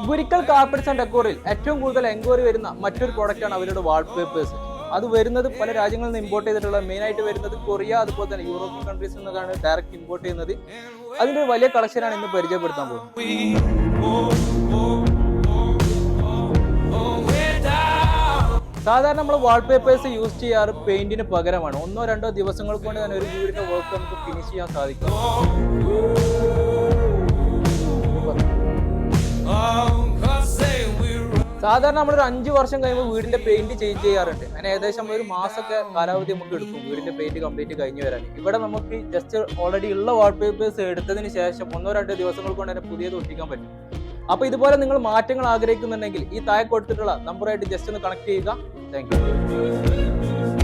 Gurikkal carpets and ഡെക്കോറിൽ ഏറ്റവും കൂടുതൽ enquiry വരുന്ന മറ്റൊരു പ്രോഡക്റ്റാണ് അവരുടെ വാൾപേപ്പേഴ്സ്. അത് വരുന്നത് പല രാജ്യങ്ങളിൽ നിന്ന് ഇമ്പോർട്ട് ചെയ്തിട്ടുള്ള, മെയിനായിട്ട് വരുന്നത് കൊറിയ, അതുപോലെ തന്നെ യൂറോപ്യൻ കൺട്രീസിൽ നിന്നാണ് ഡയറക്റ്റ് ഇമ്പോർട്ട് ചെയ്യുന്നത്. അതിന്റെ ഒരു വലിയ കളക്ഷനാണ് ഇന്ന് പരിചയപ്പെടുത്താൻ പോകുന്നത്. സാധാരണ നമ്മൾ വാൾപേപ്പേഴ്സ് യൂസ് ചെയ്യാറ് പെയിന്റിന് പകരമാണ്. 1-2 ദിവസങ്ങൾ കൊണ്ട് തന്നെ ഒരു വീടിന്റെ വർക്ക് നമുക്ക് ഫിനിഷ് ചെയ്യാൻ സാധിക്കും. സാധാരണ നമ്മളൊരു 5 വർഷം കഴിയുമ്പോൾ വീടിന്റെ പെയിന്റ് ചേഞ്ച് ചെയ്യാറുണ്ട്. അങ്ങനെ ഏകദേശം ഒരു മാസമൊക്കെ കാലാവധി നമുക്ക് എടുക്കും വീടിന്റെ പെയിന്റ് കംപ്ലീറ്റ് കഴിഞ്ഞു വരാൻ. ഇവിടെ നമുക്ക് ജസ്റ്റ് ഓൾറെഡി ഉള്ള വാൾപേപ്പേഴ്സ് എടുത്തതിന് ശേഷം 1-2 ദിവസങ്ങൾ കൊണ്ട് തന്നെ പുതിയത് ഒട്ടിക്കാൻ പറ്റും. അപ്പൊ ഇതുപോലെ നിങ്ങൾ മാറ്റങ്ങൾ ആഗ്രഹിക്കുന്നുണ്ടെങ്കിൽ ഈ താഴെ കൊടുത്തിട്ടുള്ള നമ്പറായിട്ട് ജസ്റ്റ് ഒന്ന് കണക്ട് ചെയ്യുക. Thank you.